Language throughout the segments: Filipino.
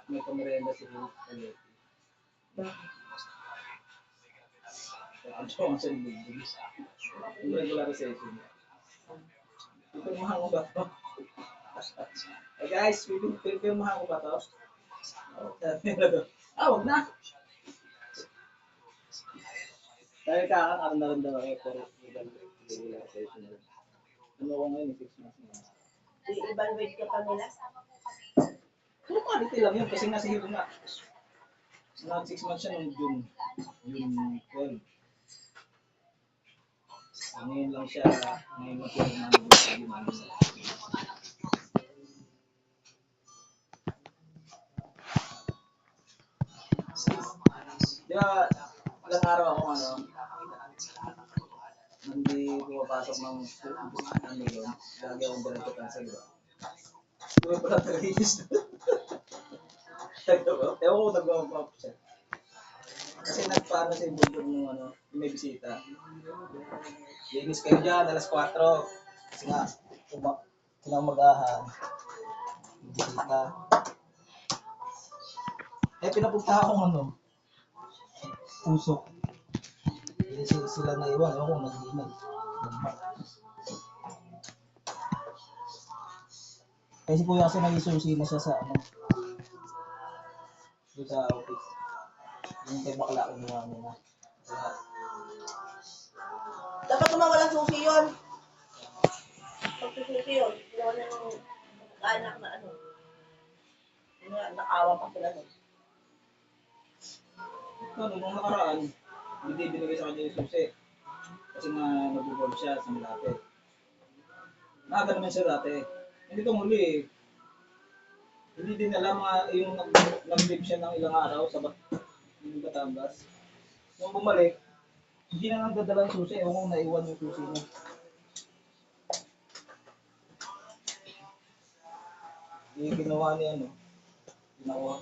may pamerenda si Spaghetti. Ang siya ang sending. Yung regular session. Ito mahal mo ba ito? Hey guys, pipirmahan ko ba ito? Wag na. Dahil kakakaroon na rin daw ako for regular session. Ano ko ngayon, 6 months na. I-evaluate ka pa nila? Pero quality lang yun kasi nasa hero na. Nag 6 months siya nung June 12. Ngayon lang siya, ngayon lang siya naman. Di ba, ilang araw ako hindi pumapasok ng ano yun, lagi akong diretso cancel, di ba? Di ba pala tagayis na? Ewan ko nag-map siya. Kasi nagpaano sa ibundog nung may bisita. Linis kayo dyan, alas 4. Kasi nga, kinamagahan. Bisita. Pinapunta akong pusok. Hindi sila naiwan. Ewan ko, nag-iinag. Kasi kuya kasi nag-isusi na siya sa doon sa office. Yung kay bakla kinuha niya na. Kaya, Dapat walang susi yun. Pagsususi yun. Ginawa na yung anak na nakawa pa sila nun. nung nakaraan, hindi binigay sa kanya yung susi. Kasi nga nag-board siya sa Malate. Naaga naman siya dati. Hindi ito muli eh. Hindi din alam yung nag-live siya ng ilang araw sa Batangas. Nung bumalik, hindi na nagdadala ng susi. Ewan kung naiwan yung susi niya. Hindi ginawa niya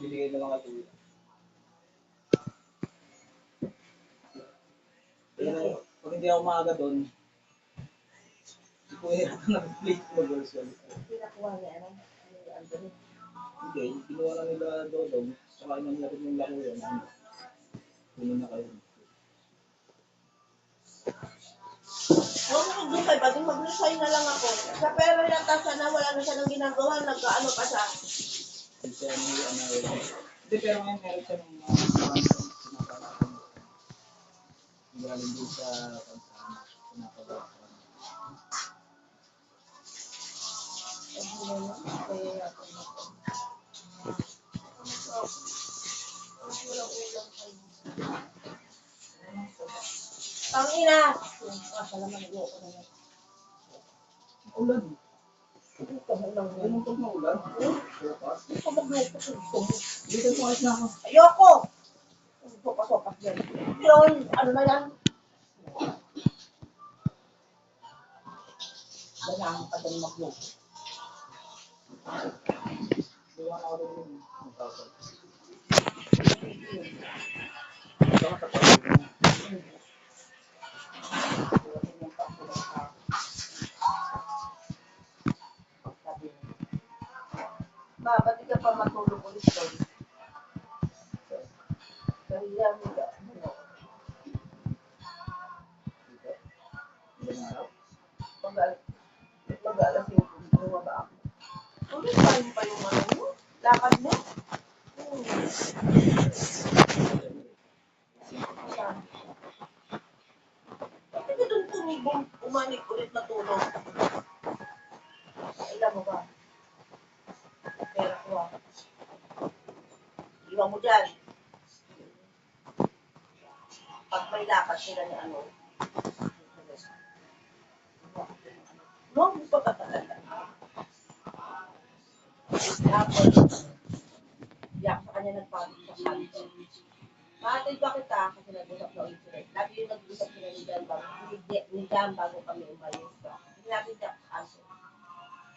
binigay na lang at uwi. Pag hindi ako maaga doon, si Kuya nag-plate mag-version. Pinakuha niya, Anthony. Hindi, ginawa lang nila Dodong, saka inang natin yung laro yun. Kunin na kayo. Huwag mo doon kay Bading, mag-resign na lang ako. Sa pera yata sana, wala na siya nang ginagawa, nagkaano pa siya. Hindi siya hindi, pero ngayon meron siya ng galing din sa pinapagawa. Pangina! Salamat nag-uoko na yan. Ulan. Kamulang yan. Bumuntog na ulan. Bukas. Ito mag-uoko ko. Dito po ayos na ako. Ayoko! Sopas-sopas yan. Yun, ano na yan? Ganyan ka din mag-uoko. Diwan ako rin yun. Magkakot. Ba't di ka pa matulog ulit doon? Kaya mo ka. Ilang araw? Pag-alas yung bumaba ako. Ulit pa yung mo? Lakad mo? Bakit ka doon tumibong umanik ulit na tulog? Ilan mo ba? Pera ko Iwan mo dyan. Pag may lakad sila na no, gusto ka talaga. Tapos, yak sa kanya nagpapit sa kanto. Matid ba kita? Kasi nag-usap na ulit sila. Lagi yung nag-usap sila ni Jan bago kami umalis. Hindi natin siya kaso.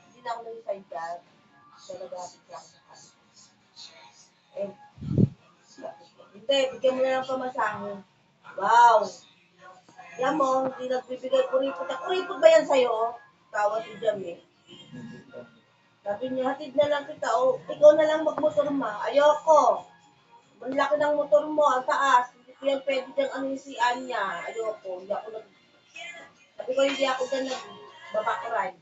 Hindi na ako nag-decide dyan. So, nag-rapid siya ako sa kanto. Hindi, bigyan mo na lang pamasahe. Wow! Yan mo, hindi nagbibigay kuripot. Kuripot ba yan sa'yo? Tawa si Jam eh. Sabi niya, hatid na lang kita. O, ikaw na lang magmotor ma. Ayoko. Ang laki ng motor mo, ang taas. Hindi ko yan pwede dyan ano yung siyan niya. Ayoko. Hindi ako nag... Sabi ko, hindi ako dyan nag-babakride.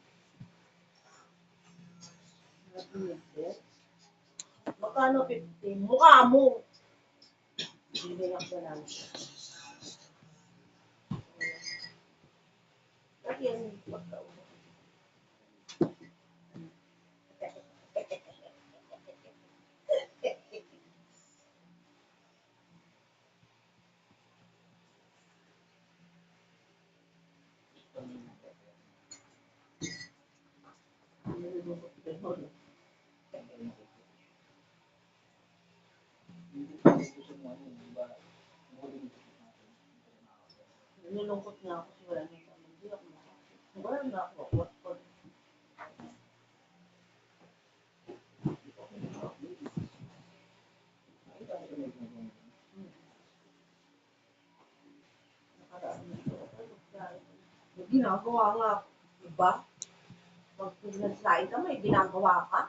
Magkano 15? Mukha mo. Hindi lang ko lang. Kasi yan, magkausap. Nilungkot nga ako kasi wala nang tama. Hindi ako nakakita. Wala na ako. What for? Nakaraan na ito. May ginagawa nga. Diba? Pag nagsain ka, may ginagawa ka.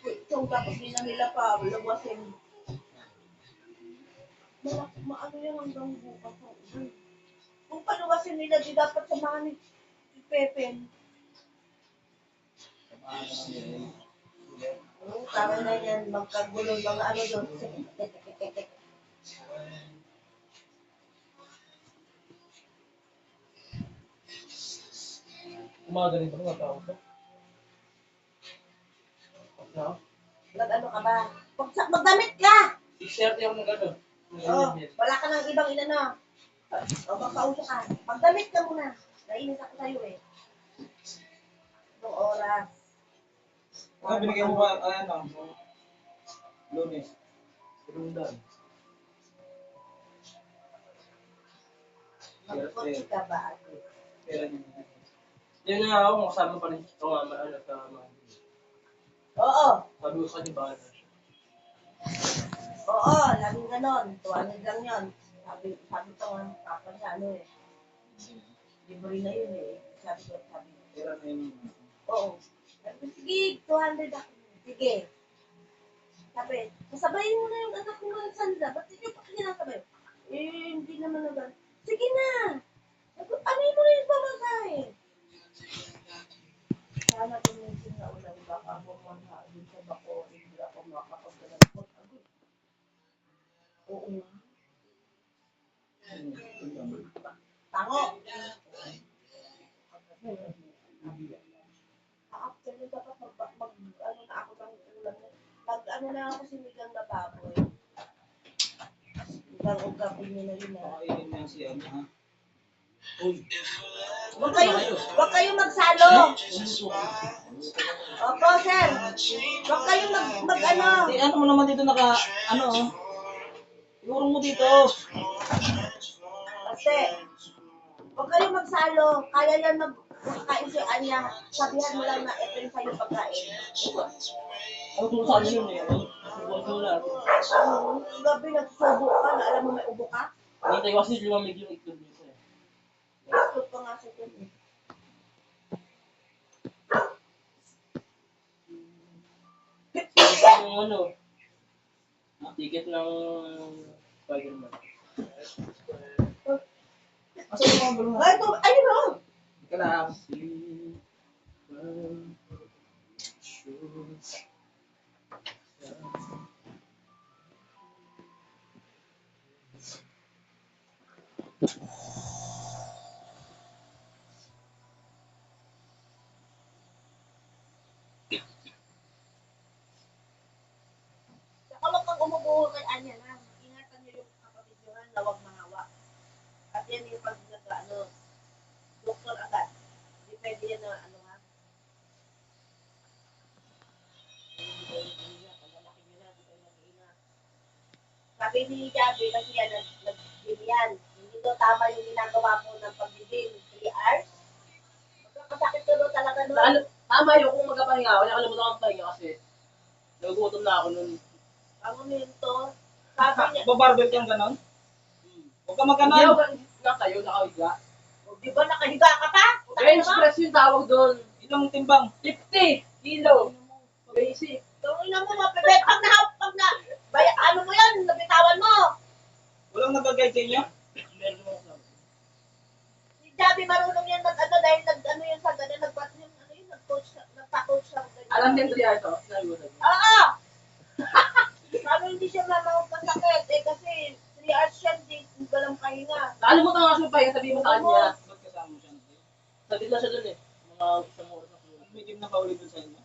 Itong tapos din na nila pa, lawasin. Maano yan hanggang bukas. Kung paluwasin nila, di dapat samahan ni Pepe. Tama na yan, magkagulo mga ano doon. Umaga rin ba mga tao ko? No? Nag-ano ka ba? Magdamit ka! 6:30 ako nag-ano. Oh, wala ka ng ibang inano. O, magpauso ka. Magdamit ka muna. Nainis ako sa'yo eh. Itong oras. Binigyan mo ba, ano, Lunes? Rundan. Magkotsi ka ba? Pera niya. Yan nga ako, kasama pa rin ito nga, ano, tama. Oo. Sabi ko sa di ba, ano siya. Oo, laging ganon. Tuwanig lang yun. Sabi ko nga, papa niya, ano eh. Libre na yun eh. Sabi ko. Pera na yun. Oo. Sabi ko, sige, 200 ako. Sige. Sabi, sasabayin mo na yung anak ko ng sanda. Ba't hindi pa kinasabay? Eh, hindi naman na gano'n. Sige na. Sabi ko, ano mo na yung pamagahin? Sana tumisin na ulan. Baka ako manhain sa bako. Hindi ako makakapagdalang. Oo. Tango. Actually, dapat ano na ako ng ulan. Ano na ako sinigang na baboy. Ugang-ugapin niyo na rin na. Makainin mo yan si ano, ha? Uy, Huwag kayo magsalo. Opo, sir. Huwag kayo ano. Di, ano mo naman dito ano, oh. Iurong mo dito. Kasi, huwag kayo magsalo. Kaya yan magkakain si Anya. Sabihan mo lang na ito yung sa'yo pagkain. ang tulong sa akin yun eh. Buwan ko na. Gabi nagsubo ka na alam mo may ubo ka. Hintay ko kasi lumamig yung itlog dito eh. Ikot pa nga sa ito. Yung ano, ticket ng Spider-Man. Asa yung mga balon? Ay, ito, ayun o. Ika lang. Sabi ni Javi, kasi yan, nag-gym yan. Hindi daw tama yung ginagawa mo ng pag-gym, 3 hours. Magkakasakit ko daw talaga nun. Tama yun kung magkapahinga ako. Nakalimutan ko ang pahinga kasi nagugutom na ako nun. Ang minto, sabi niya, Babarbel kang ganon? Huwag ka Hindi magkanan. ako nga kayo, nakahiga. di ba nakahiga ka pa? Bench press yung tawag doon. Ilang timbang? 50 kilo. Basic. So, ina mo, mapibet. Pag na, ano mo yan, nabitawan mo. Walang nag-guide sa inyo? Meron mo ako. Si Javi marunong yan mag-ano dahil nag-ano yun sa ganyan, nag-coach, nagpa-coach siya. Alam niya yung 3 hours ako. Sinabi ko sa'yo. Oo! Sabi hindi siya mamawag masakit eh kasi 3 hours siya, hindi walang pahinga. Nakalimutan ko nga siya yung pahinga. Sabihin mo sa kanya. Ba't kasama mo siya? Sabi na siya dun eh. Mga isang oras na tulog. May gym na kauli dun sa inyo?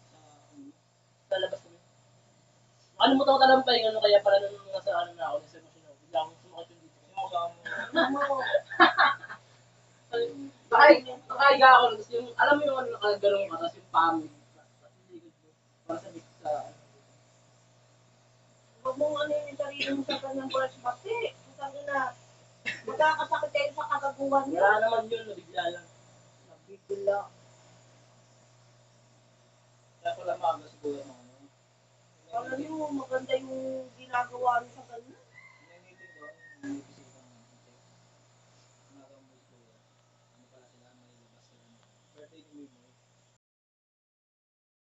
Lalabas kami. Nakalimutan ko talagang pahinga no, kaya pala nung nasa ano na ako, nasa emosyon ako. Bigla akong sumakit yung dito. Sino kasama mo? Ano mo? Nakahiga ako, tapos yung, alam mo yung ano, nakagalong ka, tapos yung palm, para sa sa Huwag mong ano yung sarili mo sa kanyang brush kasi. Sabi na, magkakasakit kayo sa kagaguhan niya. wala naman yun, nabigla lang. Nabigla. Kaya pala maaga siguro mo. Alam niyo, maganda yung ginagawa niyo sa kanya. Nangitin ko, nangitin ko. Umaga mo siguro. Ano pala sila, may labas sila. Birthday ni Mimo.